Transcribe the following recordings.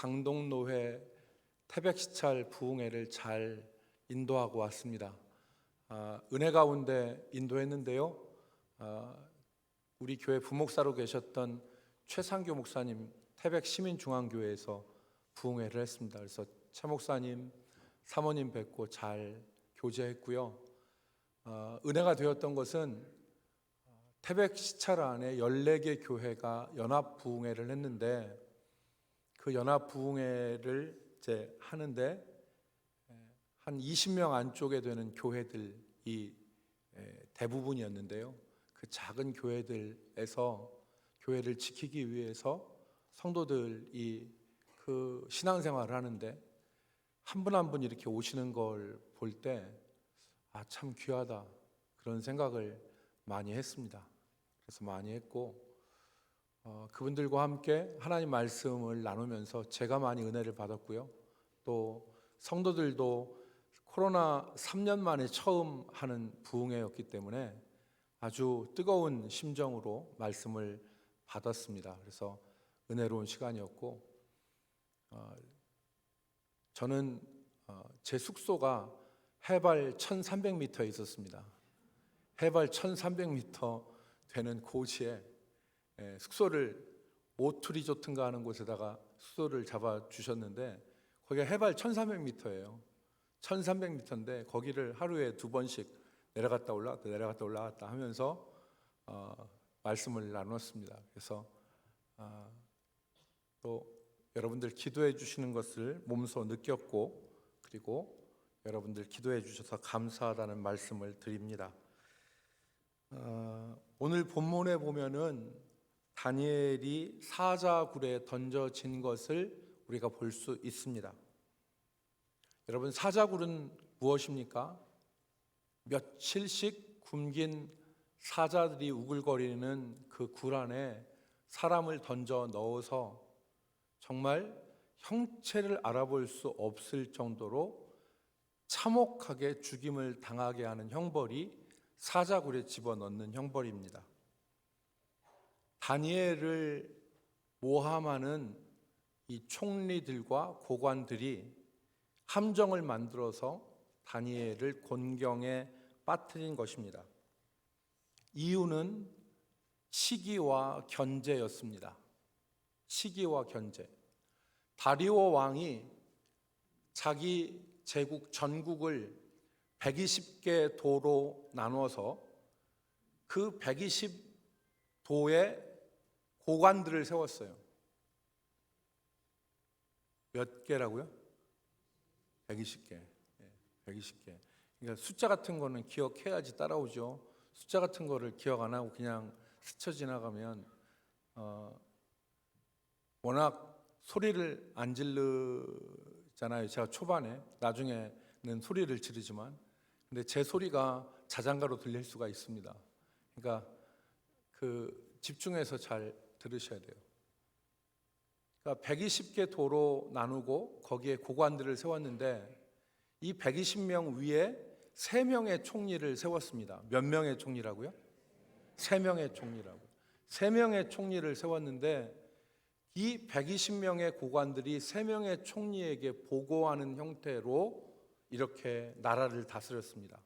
강동노회 태백시찰 부흥회를 잘 인도하고 왔습니다. 은혜 가운데 인도했는데요. 우리 교회 부목사로 계셨던 최상교 목사님 태백시민중앙교회에서 부흥회를 했습니다. 그래서 최 목사님, 사모님 뵙고 잘 교제했고요. 은혜가 되었던 것은 태백시찰 안에 14개 교회가 연합부흥회를 했는데, 그 연합부흥회를 이제 하는데 한 20명 안쪽에 되는 교회들이 대부분이었는데요. 그 작은 교회들에서 교회를 지키기 위해서 성도들이 그 신앙생활을 하는데 한 분 한 분 이렇게 오시는 걸 볼 때 참 귀하다, 그런 생각을 많이 했습니다. 그래서 많이 했고, 그분들과 함께 하나님 말씀을 나누면서 제가 많이 은혜를 받았고요. 또 성도들도 코로나 3년 만에 처음 하는 부흥회였기 때문에 아주 뜨거운 심정으로 말씀을 받았습니다. 그래서 은혜로운 시간이었고, 저는 제 숙소가 해발 1300m에 있었습니다. 해발 1300m 되는 고지에 숙소를 오투리조트인가 하는 곳에다가 숙소를 잡아주셨는데, 거기가 해발 1300m예요. 1300m인데 거기를 하루에 2번씩 내려갔다 올라갔다 하면서 말씀을 나눴습니다. 그래서 또 여러분들 기도해 주시는 것을 몸소 느꼈고, 그리고 여러분들 기도해 주셔서 감사하다는 말씀을 드립니다. 오늘 본문에 보면은 다니엘이 사자굴에 던져진 것을 우리가 볼 수 있습니다. 여러분, 사자굴은 무엇입니까? 며칠씩 굶긴 사자들이 우글거리는 그 굴 안에 사람을 던져 넣어서 정말 형체를 알아볼 수 없을 정도로 참혹하게 죽임을 당하게 하는 형벌이 사자굴에 집어넣는 형벌입니다. 다니엘을 모함하는 이 총리들과 고관들이 함정을 만들어서 다니엘을 곤경에 빠뜨린 것입니다. 이유는 시기와 견제였습니다. 시기와 견제. 다리오 왕이 자기 제국 전국을 120개 도로 나눠서 그 120도에 고관들을 세웠어요. 몇 개라고요? 120개. 120개. 그러니까 숫자 같은 거는 기억해야지 따라오죠. 숫자 같은 거를 기억 안 하고 그냥 스쳐 지나가면 워낙 소리를 안 지르잖아요. 제가 초반에, 나중에는 소리를 지르지만, 근데 제 소리가 자장가로 들릴 수가 있습니다. 그러니까 그 집중해서 잘 들으셔야 돼요. 그러니까 120개 도로 나누고 거기에 고관들을 세웠는데, 이 120명 위에 3명의 총리를 세웠습니다. 몇 명의 총리라고요? 3명의 총리라고. 3명의 총리를 세웠는데, 이 120명의 고관들이 3명의 총리에게 보고하는 형태로 이렇게 나라를 다스렸습니다.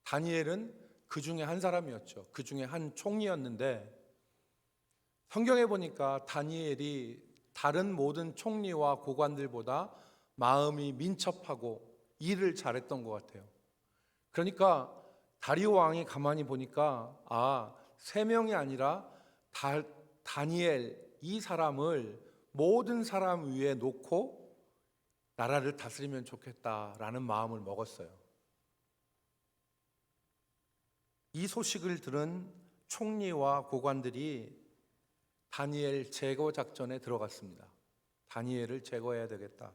다니엘은 그 중에 한 사람이었죠. 그 중에 한 총리였는데, 성경에 보니까 다니엘이 다른 모든 총리와 고관들보다 마음이 민첩하고 일을 잘했던 것 같아요. 그러니까 다리오 왕이 가만히 보니까 3명이 아니라 다니엘, 이 사람을 모든 사람 위에 놓고 나라를 다스리면 좋겠다라는 마음을 먹었어요. 이 소식을 들은 총리와 고관들이 다니엘 제거 작전에 들어갔습니다. 다니엘을 제거해야 되겠다.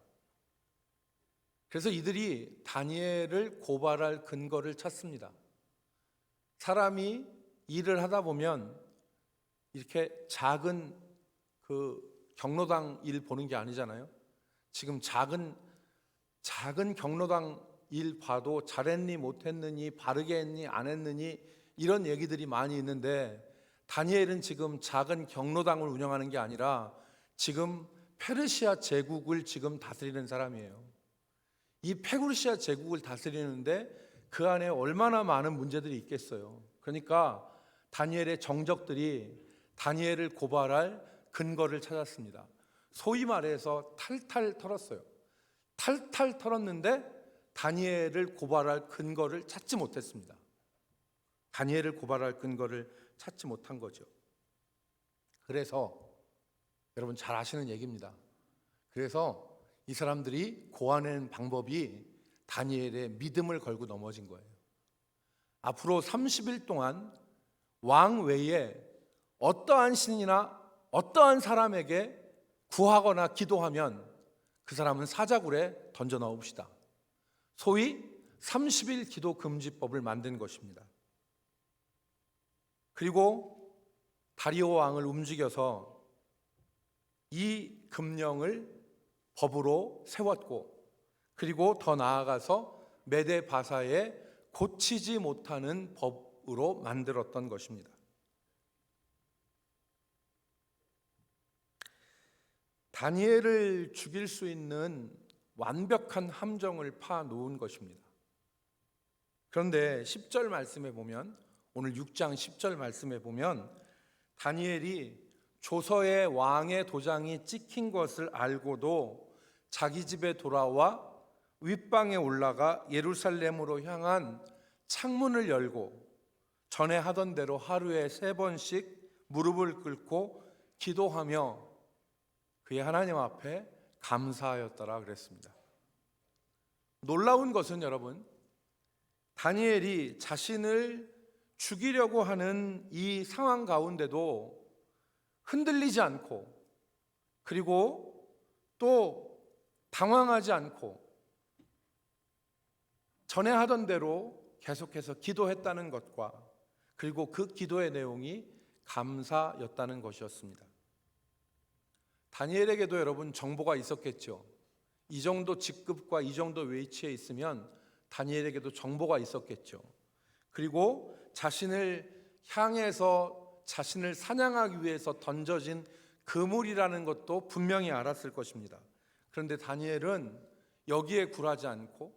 그래서 이들이 다니엘을 고발할 근거를 찾습니다. 사람이 일을 하다 보면 이렇게 작은 그 경로당 일 보는 게 아니잖아요. 지금 작은 경로당 일 봐도 잘했니 못했느니, 바르게 했니 안 했느니, 이런 얘기들이 많이 있는데, 다니엘은 지금 작은 경로당을 운영하는 게 아니라 지금 페르시아 제국을 지금 다스리는 사람이에요. 이 페르시아 제국을 다스리는데 그 안에 얼마나 많은 문제들이 있겠어요. 그러니까 다니엘의 정적들이 다니엘을 고발할 근거를 찾았습니다. 소위 말해서 탈탈 털었어요. 탈탈 털었는데 다니엘을 고발할 근거를 찾지 못했습니다. 다니엘을 고발할 근거를 찾지 못한 거죠. 그래서 여러분 잘 아시는 얘기입니다. 그래서 이 사람들이 고아낸 방법이 다니엘의 믿음을 걸고 넘어진 거예요. 앞으로 30일 동안 왕 외에 어떠한 신이나 어떠한 사람에게 구하거나 기도하면 그 사람은 사자굴에 던져 넣읍시다. 소위 30일 기도 금지법을 만든 것입니다. 그리고 다리오 왕을 움직여서 이 금령을 법으로 세웠고, 그리고 더 나아가서 메데 바사에 고치지 못하는 법으로 만들었던 것입니다. 다니엘을 죽일 수 있는 완벽한 함정을 파놓은 것입니다. 그런데 10절 말씀에 보면, 오늘 6장 10절 말씀에 보면 다니엘이 조서에 왕의 도장이 찍힌 것을 알고도 자기 집에 돌아와 윗방에 올라가 예루살렘으로 향한 창문을 열고 전에 하던 대로 하루에 3번씩 무릎을 꿇고 기도하며 그의 하나님 앞에 감사하였더라 그랬습니다. 놀라운 것은 여러분, 다니엘이 자신을 죽이려고 하는 이 상황 가운데도 흔들리지 않고, 그리고 또 당황하지 않고 전에 하던 대로 계속해서 기도했다는 것과, 그리고 그 기도의 내용이 감사였다는 것이었습니다. 다니엘에게도 여러분 정보가 있었겠죠. 이 정도 직급과 이 정도 위치에 있으면 다니엘에게도 정보가 있었겠죠. 그리고 자신을 향해서 자신을 사냥하기 위해서 던져진 그물이라는 것도 분명히 알았을 것입니다. 그런데 다니엘은 여기에 굴하지 않고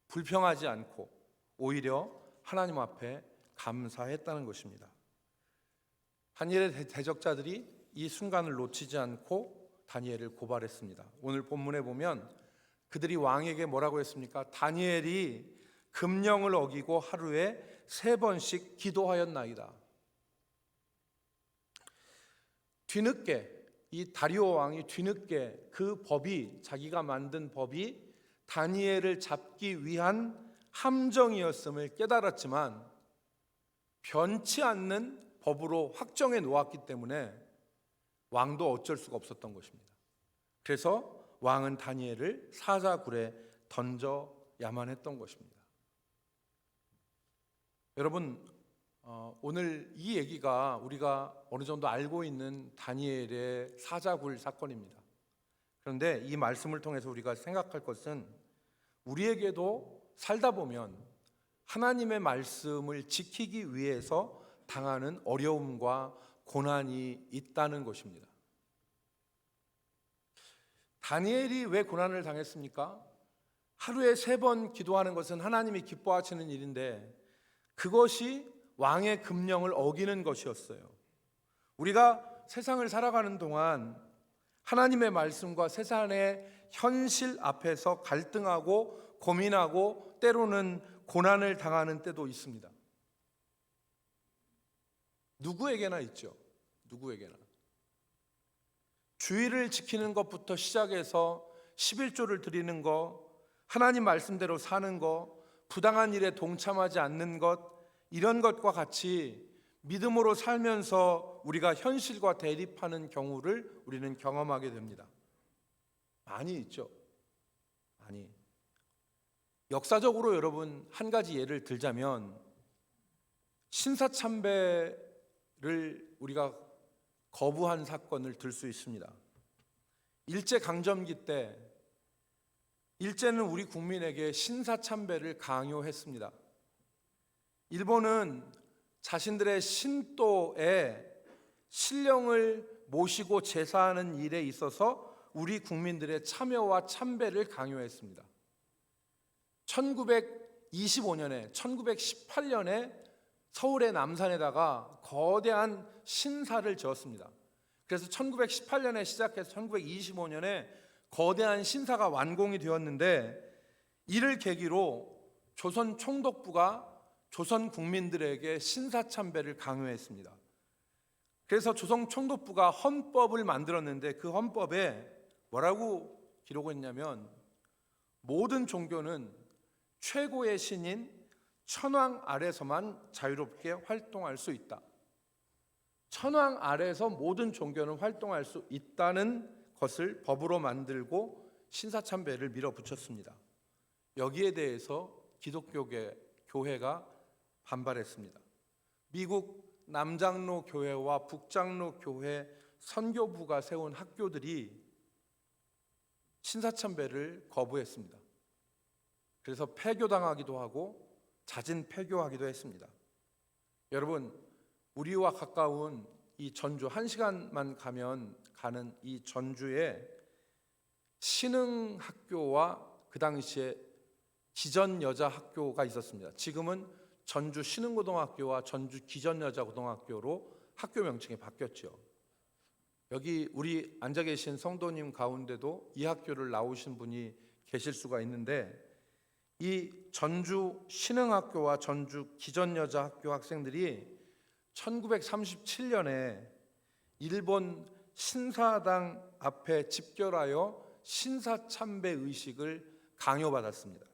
불평하지 않고 오히려 하나님 앞에 감사했다는 것입니다. 다니엘의 대적자들이 이 순간을 놓치지 않고 다니엘을 고발했습니다. 오늘 본문에 보면 그들이 왕에게 뭐라고 했습니까? 다니엘이 금령을 어기고 하루에 3번씩 기도하였나이다. 뒤늦게 이 다리오 왕이 뒤늦게 그 법이, 자기가 만든 법이 다니엘을 잡기 위한 함정이었음을 깨달았지만 변치 않는 법으로 확정해 놓았기 때문에 왕도 어쩔 수가 없었던 것입니다. 그래서 왕은 다니엘을 사자굴에 던져야만 했던 것입니다. 여러분, 오늘 이 얘기가 우리가 어느 정도 알고 있는 다니엘의 사자굴 사건입니다. 그런데 이 말씀을 통해서 우리가 생각할 것은 우리에게도 살다 보면 하나님의 말씀을 지키기 위해서 당하는 어려움과 고난이 있다는 것입니다. 다니엘이 왜 고난을 당했습니까? 하루에 3번 기도하는 것은 하나님이 기뻐하시는 일인데 그것이 왕의 금령을 어기는 것이었어요. 우리가 세상을 살아가는 동안 하나님의 말씀과 세상의 현실 앞에서 갈등하고 고민하고 때로는 고난을 당하는 때도 있습니다. 누구에게나 있죠. 누구에게나. 주의를 지키는 것부터 시작해서 11조를 드리는 것, 하나님 말씀대로 사는 것, 부당한 일에 동참하지 않는 것, 이런 것과 같이 믿음으로 살면서 우리가 현실과 대립하는 경우를 우리는 경험하게 됩니다. 많이 있죠. 많이. 역사적으로 여러분 한 가지 예를 들자면 신사참배를 우리가 거부한 사건을 들 수 있습니다. 일제강점기 때 일제는 우리 국민에게 신사참배를 강요했습니다. 일본은 자신들의 신도에 신령을 모시고 제사하는 일에 있어서 우리 국민들의 참여와 참배를 강요했습니다. 1925년에 1918년에 서울의 남산에다가 거대한 신사를 지었습니다. 그래서 1918년에 시작해서 1925년에 거대한 신사가 완공이 되었는데, 이를 계기로 조선 총독부가 조선 국민들에게 신사참배를 강요했습니다. 그래서 조선 총독부가 헌법을 만들었는데, 그 헌법에 뭐라고 기록했냐면, 모든 종교는 최고의 신인 천황 아래서만 자유롭게 활동할 수 있다. 천황 아래서 모든 종교는 활동할 수 있다는 것을 법으로 만들고 신사참배를 밀어붙였습니다. 여기에 대해서 기독교계 교회가 반발했습니다. 미국 남장로 교회와 북장로 교회 선교부가 세운 학교들이 신사참배를 거부했습니다. 그래서 폐교당하기도 하고 자진 폐교하기도 했습니다. 여러분, 우리와 가까운 이 전주, 1시간만 가는 이 전주에 신흥학교와 그 당시에 기전여자학교가 있었습니다. 지금은 전주 신흥고등학교와 전주 기전여자고등학교로 학교 명칭이 바뀌었죠. 여기 우리 앉아 계신 성도님 가운데도 이 학교를 나오신 분이 계실 수가 있는데, 이 전주 신흥학교와 전주 기전여자학교 학생들이 1937년에 일본 신사당 앞에 집결하여 신사참배 의식을 강요받았습니다.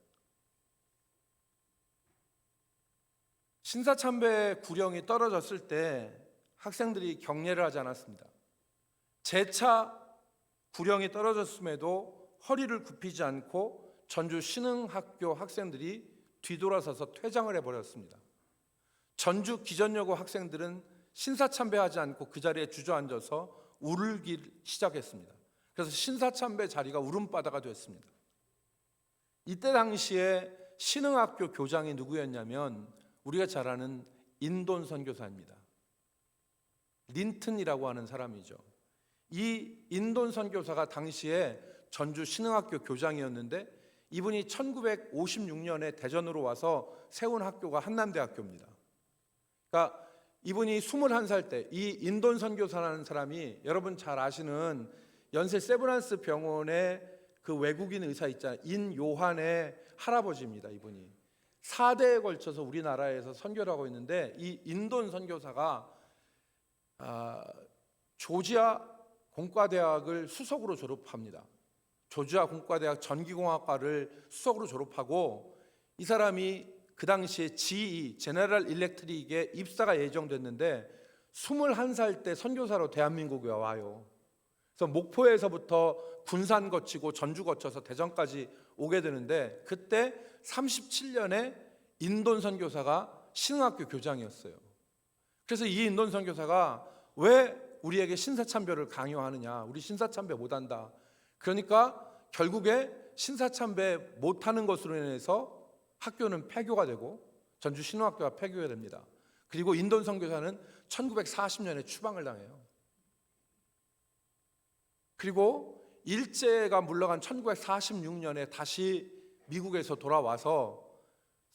신사참배 구령이 떨어졌을 때 학생들이 격려를 하지 않았습니다. 재차 구령이 떨어졌음에도 허리를 굽히지 않고 전주 신흥학교 학생들이 뒤돌아서서 퇴장을 해버렸습니다. 전주 기전여고 학생들은 신사참배하지 않고 그 자리에 주저앉아서 울기 시작했습니다. 그래서 신사참배 자리가 울음바다가 됐습니다. 이때 당시에 신흥학교 교장이 누구였냐면 우리가 잘 아는 인돈 선교사입니다. 린튼이라고 하는 사람이죠. 이 인돈 선교사가 당시에 전주 신흥학교 교장이었는데, 이분이 1956년에 대전으로 와서 세운 학교가 한남대학교입니다. 그러니까 이분이 21살 때, 이 인돈 선교사라는 사람이 여러분 잘 아시는 연세 세브란스 병원의 그 외국인 의사 있잖아요. 인요한의 할아버지입니다. 이분이 4대에 걸쳐서 우리나라에서 선교를 하고 있는데, 이 인돈 선교사가 조지아 공과대학을 수석으로 졸업합니다. 조지아 공과대학 전기공학과를 수석으로 졸업하고, 이 사람이 그 당시에 GE 제너럴 일렉트릭에 입사가 예정됐는데 21살 때 선교사로 대한민국에 와요. 그래서 목포에서부터 군산 거치고 전주 거쳐서 대전까지 오게 되는데, 그때 37년에 인돈 선교사가 신흥학교 교장이었어요. 그래서 이 인돈 선교사가 왜 우리에게 신사참배를 강요하느냐, 우리 신사참배 못한다. 그러니까 결국에 신사참배 못하는 것으로 인해서 학교는 폐교가 되고 전주 신흥학교가 폐교가 됩니다. 그리고 인돈 선교사는 1940년에 추방을 당해요. 그리고 일제가 물러간 1946년에 다시 미국에서 돌아와서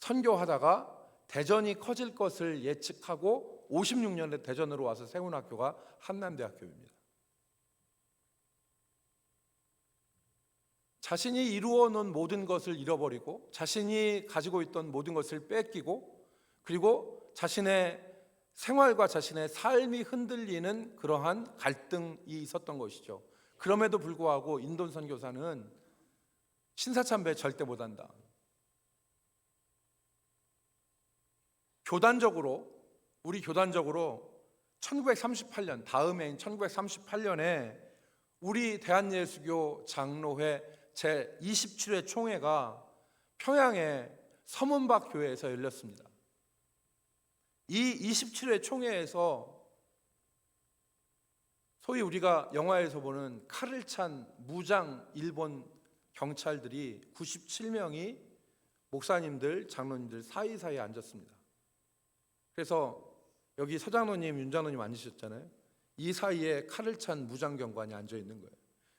선교하다가 대전이 커질 것을 예측하고 56년에 대전으로 와서 세운 학교가 한남대학교입니다. 자신이 이루어 놓은 모든 것을 잃어버리고 자신이 가지고 있던 모든 것을 뺏기고, 그리고 자신의 생활과 자신의 삶이 흔들리는 그러한 갈등이 있었던 것이죠. 그럼에도 불구하고 인돈 선교사는 신사참배 절대 못한다. 우리 교단적으로 1938년, 다음 해인 1938년에 우리 대한예수교 장로회 제27회 총회가 평양의 서문박 교회에서 열렸습니다. 이 27회 총회에서 소위 우리가 영화에서 보는 칼을 찬 무장 일본 경찰들이 97명이 목사님들, 장로님들 사이사이에 앉았습니다. 그래서 여기 서장로님, 윤장로님 앉으셨잖아요. 이 사이에 칼을 찬 무장경관이 앉아 있는 거예요.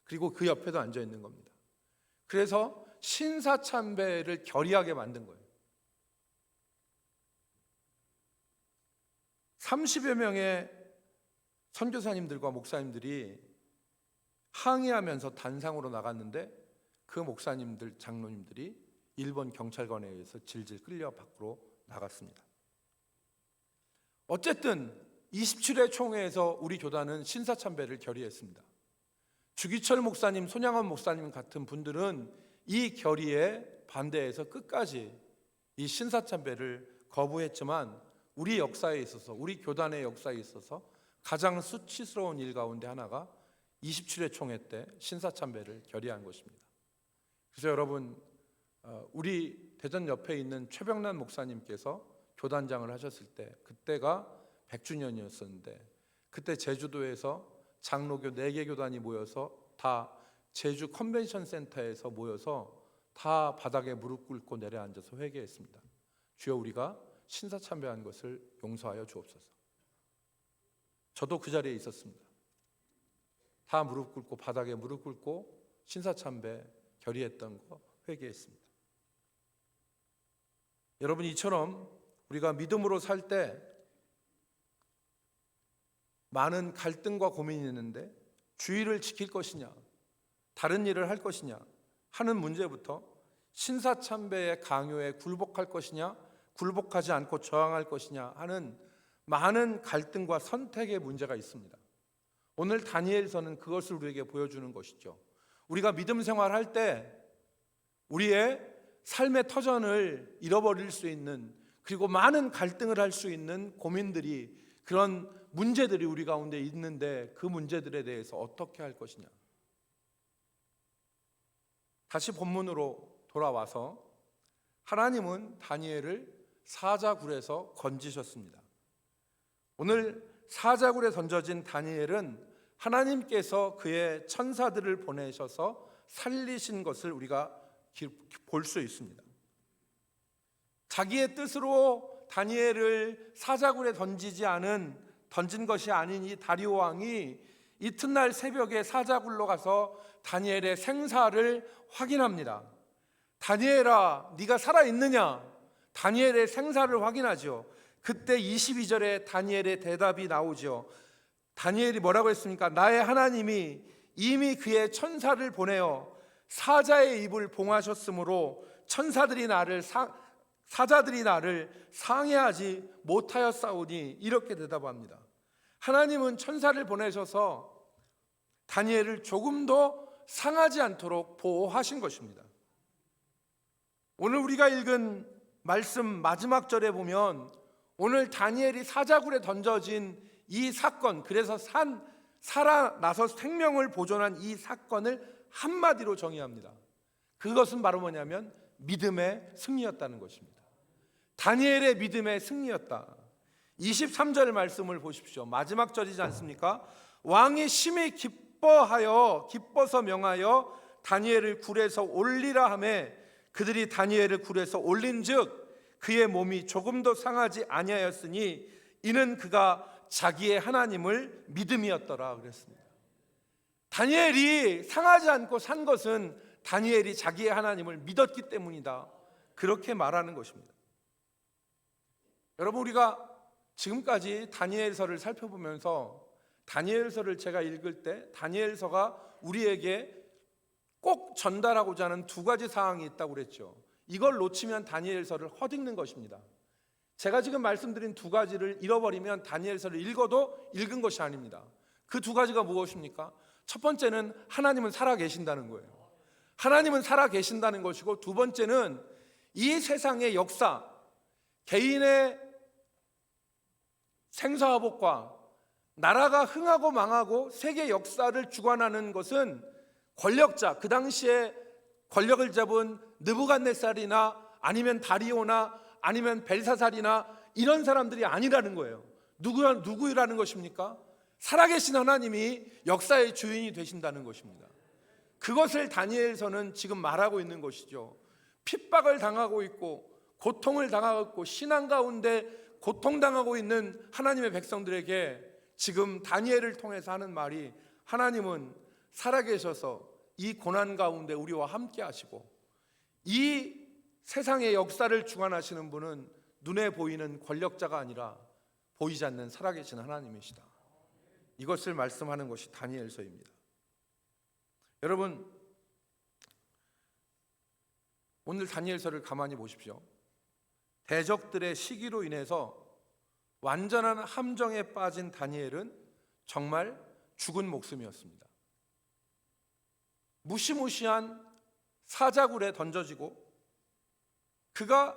그리고 그 옆에도 앉아 있는 겁니다. 그래서 신사참배를 결의하게 만든 거예요. 30여 명의 선교사님들과 목사님들이 항의하면서 단상으로 나갔는데 그 목사님들, 장로님들이 일본 경찰관에 의해서 질질 끌려 밖으로 나갔습니다. 어쨌든 27회 총회에서 우리 교단은 신사참배를 결의했습니다. 주기철 목사님, 손양원 목사님 같은 분들은 이 결의에 반대해서 끝까지 이 신사참배를 거부했지만 우리 역사에 있어서, 우리 교단의 역사에 있어서 가장 수치스러운 일 가운데 하나가 27회 총회 때 신사참배를 결의한 것입니다. 그래서 여러분, 우리 대전 옆에 있는 최병란 목사님께서 교단장을 하셨을 때 그때가 100주년이었었는데 그때 제주도에서 장로교 4개 교단이 모여서 다 제주 컨벤션 센터에서 모여서 다 바닥에 무릎 꿇고 내려앉아서 회개했습니다. 주여, 우리가 신사참배한 것을 용서하여 주옵소서. 저도 그 자리에 있었습니다. 다 무릎 꿇고 바닥에 무릎 꿇고 신사참배 결의했던 거 회개했습니다. 여러분, 이처럼 우리가 믿음으로 살 때 많은 갈등과 고민이 있는데 주의를 지킬 것이냐, 다른 일을 할 것이냐 하는 문제부터 신사참배의 강요에 굴복할 것이냐, 굴복하지 않고 저항할 것이냐 하는 많은 갈등과 선택의 문제가 있습니다. 오늘 다니엘서는 그것을 우리에게 보여주는 것이죠. 우리가 믿음 생활할 때 우리의 삶의 터전을 잃어버릴 수 있는, 그리고 많은 갈등을 할 수 있는 고민들이, 그런 문제들이 우리 가운데 있는데 그 문제들에 대해서 어떻게 할 것이냐. 다시 본문으로 돌아와서 하나님은 다니엘을 사자굴에서 건지셨습니다. 오늘 사자굴에 던져진 다니엘은 하나님께서 그의 천사들을 보내셔서 살리신 것을 우리가 볼 수 있습니다. 자기의 뜻으로 다니엘을 사자굴에 던진 것이 아닌 이 다리오 왕이 이튿날 새벽에 사자굴로 가서 다니엘의 생사를 확인합니다. 다니엘아, 네가 살아있느냐? 다니엘의 생사를 확인하죠. 그때 22절에 다니엘의 대답이 나오죠. 다니엘이 뭐라고 했습니까? 나의 하나님이 이미 그의 천사를 보내어 사자의 입을 봉하셨으므로 사자들이 나를 상해하지 못하였사오니, 이렇게 대답합니다. 하나님은 천사를 보내셔서 다니엘을 조금도 상하지 않도록 보호하신 것입니다. 오늘 우리가 읽은 말씀 마지막 절에 보면 오늘 다니엘이 사자굴에 던져진 이 사건, 그래서 살아나서 생명을 보존한 이 사건을 한마디로 정의합니다. 그것은 바로 뭐냐면 믿음의 승리였다는 것입니다. 다니엘의 믿음의 승리였다. 23절 말씀을 보십시오. 마지막 절이지 않습니까? 왕이 심히 기뻐서 명하여 다니엘을 굴에서 올리라 하매 그들이 다니엘을 굴에서 올린즉 그의 몸이 조금도 상하지 아니하였으니 이는 그가 자기의 하나님을 믿음이었더라 그랬습니다. 다니엘이 상하지 않고 산 것은 다니엘이 자기의 하나님을 믿었기 때문이다, 그렇게 말하는 것입니다. 여러분, 우리가 지금까지 다니엘서를 살펴보면서 다니엘서를 제가 읽을 때 다니엘서가 우리에게 꼭 전달하고자 하는 2가지 사항이 있다고 그랬죠. 이걸 놓치면 다니엘서를 헛읽는 것입니다. 제가 지금 말씀드린 2가지를 잃어버리면 다니엘서를 읽어도 읽은 것이 아닙니다. 그 2가지가 무엇입니까? 첫 번째는 하나님은 살아계신다는 거예요. 하나님은 살아계신다는 것이고, 두 번째는 이 세상의 역사, 개인의 생사화복과 나라가 흥하고 망하고 세계 역사를 주관하는 것은 권력자, 그 당시에 권력을 잡은 느부갓네살이나 아니면 다리오나 아니면 벨사살이나 이런 사람들이 아니라는 거예요. 누구라는 것입니까? 살아계신 하나님이 역사의 주인이 되신다는 것입니다. 그것을 다니엘서는 지금 말하고 있는 것이죠. 핍박을 당하고 있고 고통을 당하고 있고 신앙 가운데 고통당하고 있는 하나님의 백성들에게 지금 다니엘을 통해서 하는 말이, 하나님은 살아계셔서 이 고난 가운데 우리와 함께 하시고, 이 세상의 역사를 주관하시는 분은 눈에 보이는 권력자가 아니라 보이지 않는 살아계신 하나님이시다. 이것을 말씀하는 것이 다니엘서입니다. 여러분, 오늘 다니엘서를 가만히 보십시오. 대적들의 시기로 인해서 완전한 함정에 빠진 다니엘은 정말 죽은 목숨이었습니다. 무시무시한 사자굴에 던져지고, 그가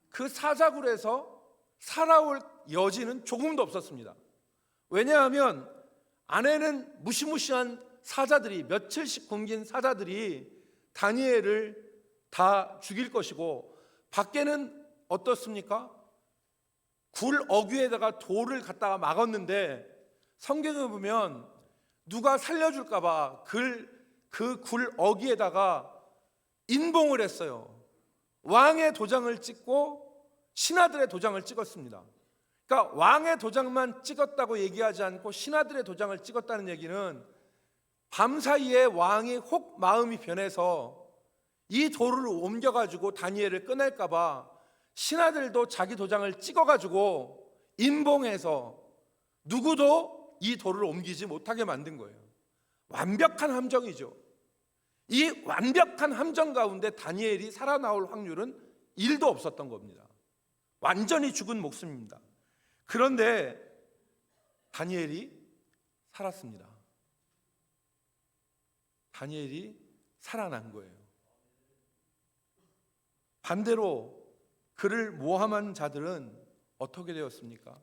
그 사자굴에서 살아올 여지는 조금도 없었습니다. 왜냐하면 안에는 무시무시한 사자들이, 며칠씩 굶긴 사자들이 다니엘을 다 죽일 것이고, 밖에는 어떻습니까? 굴 어귀에다가 돌을 갖다가 막았는데, 성경에 보면 누가 살려줄까 봐 그 굴 어귀에다가 인봉을 했어요. 왕의 도장을 찍고 신하들의 도장을 찍었습니다. 그러니까 왕의 도장만 찍었다고 얘기하지 않고 신하들의 도장을 찍었다는 얘기는 밤사이에 왕이 혹 마음이 변해서 이 돌을 옮겨가지고 다니엘을 꺼낼까 봐 신하들도 자기 도장을 찍어가지고 인봉해서 누구도 이 돌을 옮기지 못하게 만든 거예요. 완벽한 함정이죠. 이 완벽한 함정 가운데 다니엘이 살아나올 확률은 1도 없었던 겁니다. 완전히 죽은 목숨입니다. 그런데 다니엘이 살았습니다. 다니엘이 살아난 거예요. 반대로 그를 모함한 자들은 어떻게 되었습니까?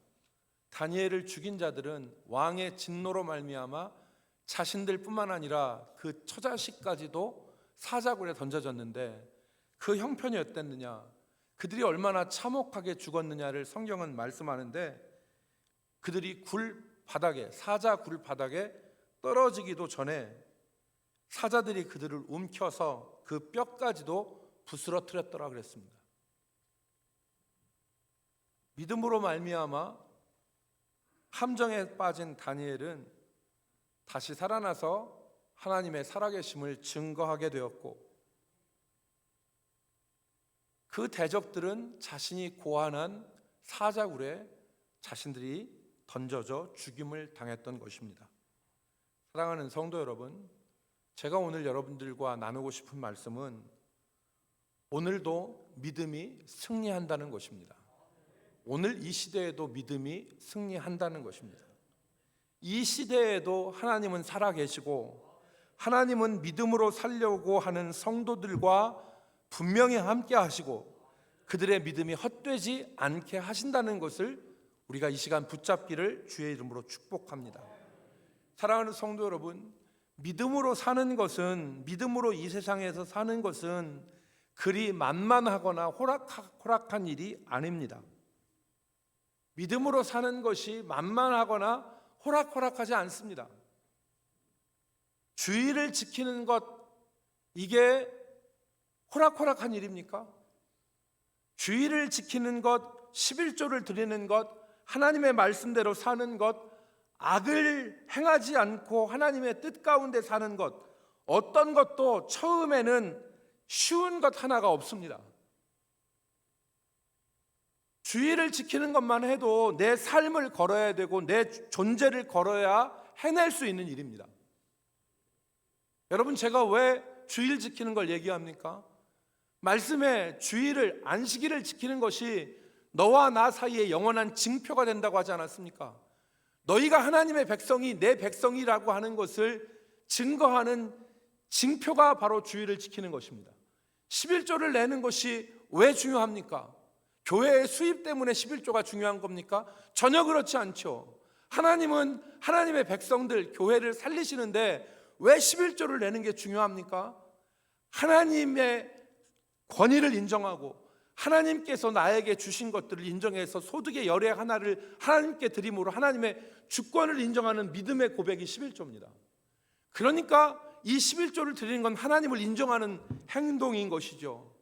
다니엘을 죽인 자들은 왕의 진노로 말미암아 자신들뿐만 아니라 그 처자식까지도 사자굴에 던져졌는데, 그 형편이 어땠느냐, 그들이 얼마나 참혹하게 죽었느냐를 성경은 말씀하는데, 그들이 굴 바닥에, 사자 굴 바닥에 떨어지기도 전에 사자들이 그들을 움켜서 그 뼈까지도 부스러뜨렸더라 그랬습니다. 믿음으로 말미암아 함정에 빠진 다니엘은 다시 살아나서 하나님의 살아계심을 증거하게 되었고, 그 대적들은 자신이 고안한 사자굴에 자신들이 던져져 죽임을 당했던 것입니다. 사랑하는 성도 여러분, 제가 오늘 여러분들과 나누고 싶은 말씀은 오늘도 믿음이 승리한다는 것입니다. 오늘 이 시대에도 믿음이 승리한다는 것입니다. 이 시대에도 하나님은 살아계시고, 하나님은 믿음으로 살려고 하는 성도들과 분명히 함께 하시고, 그들의 믿음이 헛되지 않게 하신다는 것을 우리가 이 시간 붙잡기를 주의 이름으로 축복합니다. 사랑하는 성도 여러분, 믿음으로 사는 것은, 믿음으로 이 세상에서 사는 것은 그리 만만하거나 호락한 일이 아닙니다. 믿음으로 사는 것이 만만하거나 호락호락하지 않습니다. 주의를 지키는 것, 이게 호락호락한 일입니까? 주의를 지키는 것, 11조를 드리는 것, 하나님의 말씀대로 사는 것, 악을 행하지 않고 하나님의 뜻 가운데 사는 것, 어떤 것도 처음에는 쉬운 것 하나가 없습니다. 주의를 지키는 것만 해도 내 삶을 걸어야 되고 내 존재를 걸어야 해낼 수 있는 일입니다. 여러분, 제가 왜 주의를 지키는 걸 얘기합니까? 말씀에 주의를, 안식일을 지키는 것이 너와 나 사이에 영원한 징표가 된다고 하지 않았습니까? 너희가 하나님의 백성이 내 백성이라고 하는 것을 증거하는 징표가 바로 주의를 지키는 것입니다. 11조를 내는 것이 왜 중요합니까? 교회의 수입 때문에 11조가 중요한 겁니까? 전혀 그렇지 않죠. 하나님은 하나님의 백성들, 교회를 살리시는데 왜 11조를 내는 게 중요합니까? 하나님의 권위를 인정하고 하나님께서 나에게 주신 것들을 인정해서 소득의 열의 하나를 하나님께 드림으로 하나님의 주권을 인정하는 믿음의 고백이 11조입니다. 그러니까 이 11조를 드리는 건 하나님을 인정하는 행동인 것이죠.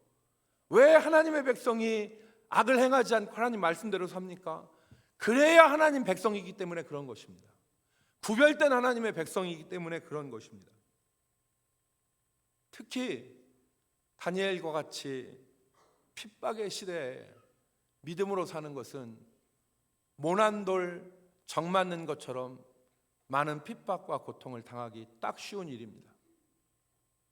왜 하나님의 백성이 악을 행하지 않고 하나님 말씀대로 삽니까? 그래야 하나님 백성이기 때문에 그런 것입니다. 구별된 하나님의 백성이기 때문에 그런 것입니다. 특히 다니엘과 같이 핍박의 시대에 믿음으로 사는 것은 모난돌 정 맞는 것처럼 많은 핍박과 고통을 당하기 딱 쉬운 일입니다.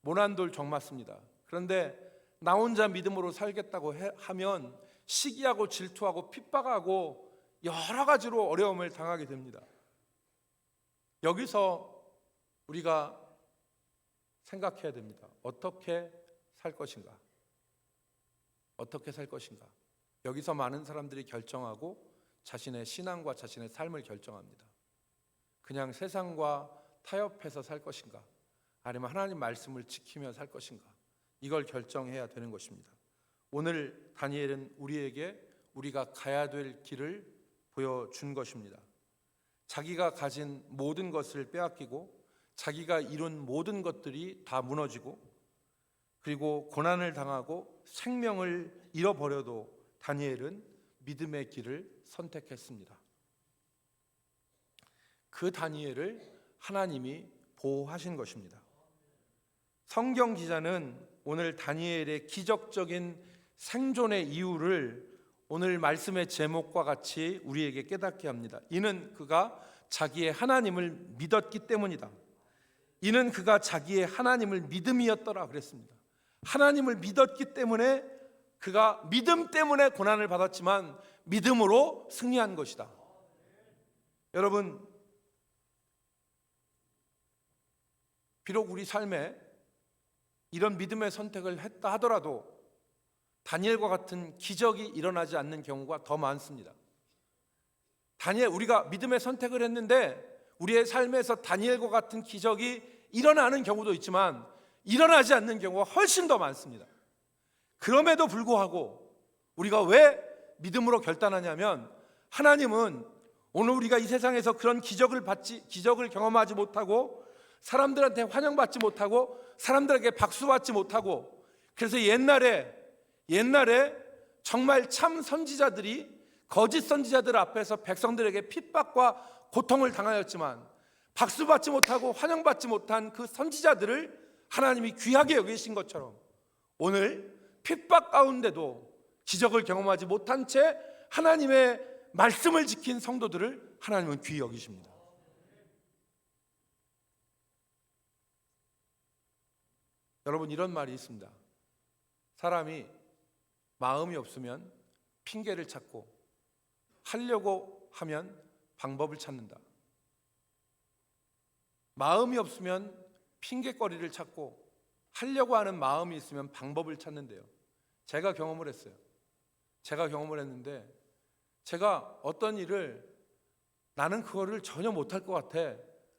모난돌 정 맞습니다. 그런데 나 혼자 믿음으로 살겠다고 하면 시기하고 질투하고 핍박하고 여러 가지로 어려움을 당하게 됩니다. 여기서 우리가 생각해야 됩니다. 어떻게 살 것인가? 어떻게 살 것인가? 여기서 많은 사람들이 결정하고 자신의 신앙과 자신의 삶을 결정합니다. 그냥 세상과 타협해서 살 것인가? 아니면 하나님 말씀을 지키며 살 것인가? 이걸 결정해야 되는 것입니다. 오늘 다니엘은 우리에게 우리가 가야 될 길을 보여준 것입니다. 자기가 가진 모든 것을 빼앗기고 자기가 이룬 모든 것들이 다 무너지고 그리고 고난을 당하고 생명을 잃어버려도 다니엘은 믿음의 길을 선택했습니다. 그 다니엘을 하나님이 보호하신 것입니다. 성경 기자는 오늘 다니엘의 기적적인 생존의 이유를 오늘 말씀의 제목과 같이 우리에게 깨닫게 합니다. 이는 그가 자기의 하나님을 믿었기 때문이다. 이는 그가 자기의 하나님을 믿음이었더라 그랬습니다. 하나님을 믿었기 때문에 그가 믿음 때문에 고난을 받았지만 믿음으로 승리한 것이다. 여러분, 비록 우리 삶에 이런 믿음의 선택을 했다 하더라도 다니엘과 같은 기적이 일어나지 않는 경우가 더 많습니다. 우리가 믿음의 선택을 했는데 우리의 삶에서 다니엘과 같은 기적이 일어나는 경우도 있지만 일어나지 않는 경우가 훨씬 더 많습니다. 그럼에도 불구하고 우리가 왜 믿음으로 결단하냐면 하나님은 오늘 우리가 이 세상에서 그런 기적을 경험하지 못하고 사람들한테 환영받지 못하고 사람들에게 박수받지 못하고 그래서 옛날에 정말 참 선지자들이 거짓 선지자들 앞에서 백성들에게 핍박과 고통을 당하였지만 박수받지 못하고 환영받지 못한 그 선지자들을 하나님이 귀하게 여기신 것처럼 오늘 핍박 가운데도 기적을 경험하지 못한 채 하나님의 말씀을 지킨 성도들을 하나님은 귀히 여기십니다. 여러분, 이런 말이 있습니다. 사람이 마음이 없으면 핑계를 찾고 하려고 하면 방법을 찾는다. 마음이 없으면 핑계거리를 찾고 하려고 하는 마음이 있으면 방법을 찾는데요. 제가 경험을 했어요. 제가 경험을 했는데 제가 어떤 일을 나는 그거를 전혀 못할 것 같아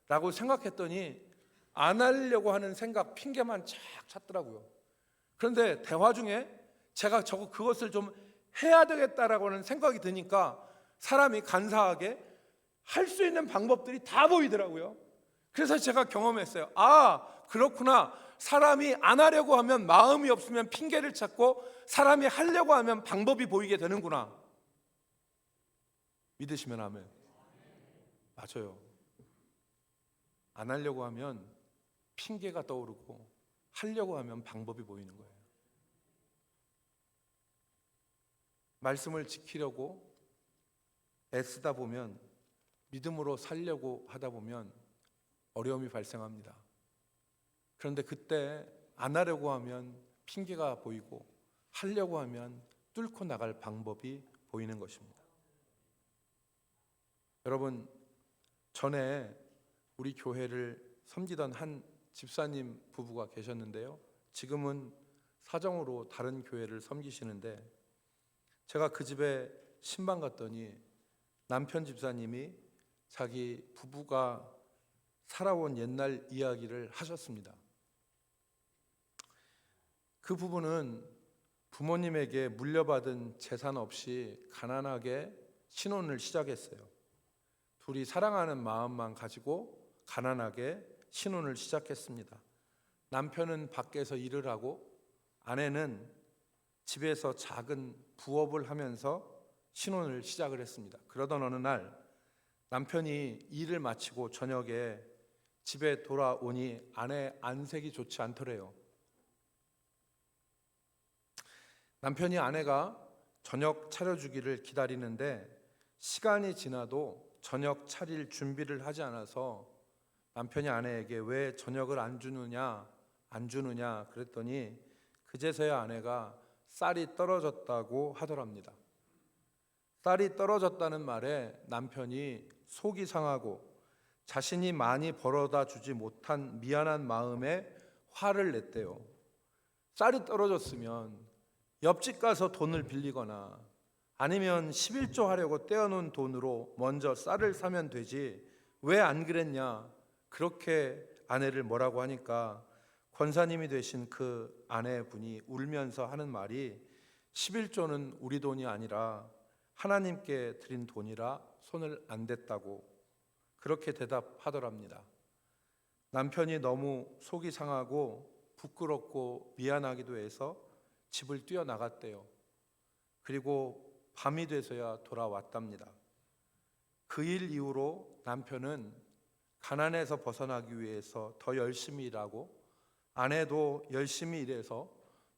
라고 생각했더니 안 하려고 하는 생각, 핑계만 착 찾더라고요. 그런데 대화 중에 제가 그것을 좀 해야 되겠다라고 하는 생각이 드니까 사람이 간사하게 할 수 있는 방법들이 다 보이더라고요. 그래서 제가 경험했어요. 아, 그렇구나. 사람이 안 하려고 하면 마음이 없으면 핑계를 찾고 사람이 하려고 하면 방법이 보이게 되는구나. 믿으시면 아멘. 맞아요. 안 하려고 하면 핑계가 떠오르고 하려고 하면 방법이 보이는 거예요. 말씀을 지키려고 애쓰다 보면 믿음으로 살려고 하다 보면 어려움이 발생합니다. 그런데 그때 안 하려고 하면 핑계가 보이고 하려고 하면 뚫고 나갈 방법이 보이는 것입니다. 여러분, 전에 우리 교회를 섬기던 한 집사님 부부가 계셨는데요. 지금은 사정으로 다른 교회를 섬기시는데 제가 그 집에 신방 갔더니 남편 집사님이 자기 부부가 살아온 옛날 이야기를 하셨습니다. 그 부부는 부모님에게 물려받은 재산 없이 가난하게 신혼을 시작했어요. 둘이 사랑하는 마음만 가지고 가난하게 신혼을 시작했습니다. 남편은 밖에서 일을 하고 아내는 집에서 작은 부업을 하면서 신혼을 시작을 했습니다. 그러던 어느 날 남편이 일을 마치고 저녁에 집에 돌아오니 아내 안색이 좋지 않더래요. 남편이 아내가 저녁 차려주기를 기다리는데 시간이 지나도 저녁 차릴 준비를 하지 않아서 남편이 아내에게 왜 저녁을 안 주느냐 그랬더니 그제서야 아내가 쌀이 떨어졌다고 하더랍니다. 쌀이 떨어졌다는 말에 남편이 속이 상하고 자신이 많이 벌어다 주지 못한 미안한 마음에 화를 냈대요. 쌀이 떨어졌으면 옆집 가서 돈을 빌리거나 아니면 11조 하려고 떼어놓은 돈으로 먼저 쌀을 사면 되지 왜 안 그랬냐, 그렇게 아내를 뭐라고 하니까 권사님이 되신 그 아내분이 울면서 하는 말이 11조는 우리 돈이 아니라 하나님께 드린 돈이라 손을 안 댔다고 그렇게 대답하더랍니다. 남편이 너무 속이 상하고 부끄럽고 미안하기도 해서 집을 뛰어나갔대요. 그리고 밤이 돼서야 돌아왔답니다. 그 일 이후로 남편은 가난에서 벗어나기 위해서 더 열심히 일하고 아내도 열심히 일해서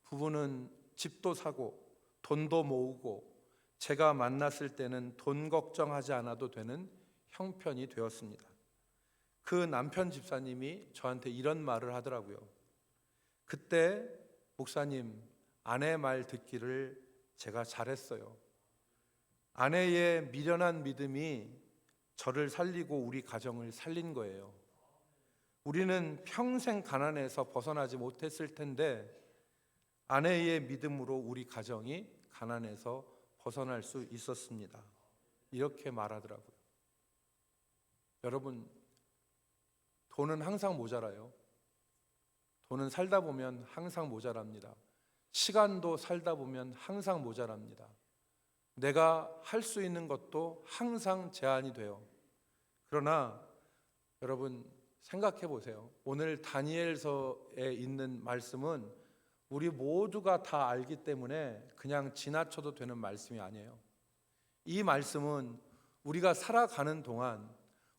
부부는 집도 사고 돈도 모으고 제가 만났을 때는 돈 걱정하지 않아도 되는 형편이 되었습니다. 그 남편 집사님이 저한테 이런 말을 하더라고요. 그때 목사님, 아내 말 듣기를 제가 잘했어요. 아내의 미련한 믿음이 저를 살리고 우리 가정을 살린 거예요. 우리는 평생 가난에서 벗어나지 못했을 텐데 아내의 믿음으로 우리 가정이 가난에서 벗어날 수 있었습니다. 이렇게 말하더라고요. 여러분, 돈은 항상 모자라요. 돈은 살다 보면 항상 모자랍니다. 시간도 살다 보면 항상 모자랍니다. 내가 할 수 있는 것도 항상 제한이 돼요. 그러나 여러분 생각해 보세요. 오늘 다니엘서에 있는 말씀은 우리 모두가 다 알기 때문에 그냥 지나쳐도 되는 말씀이 아니에요. 이 말씀은 우리가 살아가는 동안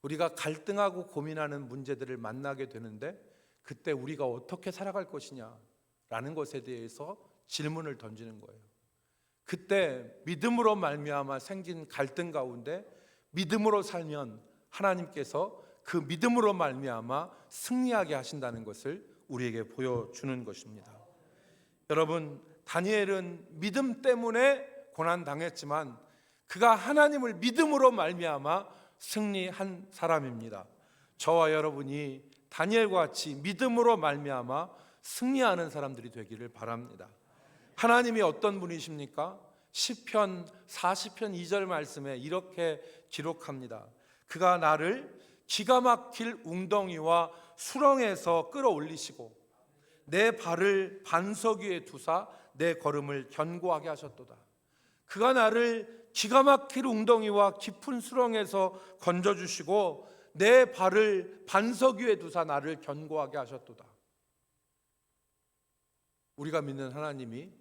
우리가 갈등하고 고민하는 문제들을 만나게 되는데 그때 우리가 어떻게 살아갈 것이냐라는 것에 대해서 질문을 던지는 거예요. 그때 믿음으로 말미암아 생긴 갈등 가운데 믿음으로 살면 하나님께서 그 믿음으로 말미암아 승리하게 하신다는 것을 우리에게 보여주는 것입니다. 여러분, 다니엘은 믿음 때문에 고난 당했지만 그가 하나님을 믿음으로 말미암아 승리한 사람입니다. 저와 여러분이 다니엘과 같이 믿음으로 말미암아 승리하는 사람들이 되기를 바랍니다. 하나님이 어떤 분이십니까? 시편 40편 2절 말씀에 이렇게 기록합니다. 그가 나를 기가 막힐 웅덩이와 수렁에서 끌어올리시고 내 발을 반석 위에 두사 내 걸음을 견고하게 하셨도다. 그가 나를 기가 막힐 웅덩이와 깊은 수렁에서 건져주시고 내 발을 반석 위에 두사 나를 견고하게 하셨도다. 우리가 믿는 하나님이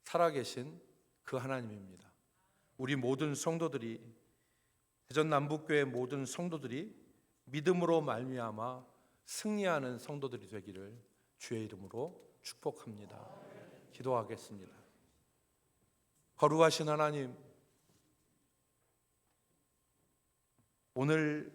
살아계신 그 하나님입니다. 우리 모든 성도들이, 대전 남북교회 모든 성도들이 믿음으로 말미암아 승리하는 성도들이 되기를 주의 이름으로 축복합니다. 기도하겠습니다. 거룩하신 하나님, 오늘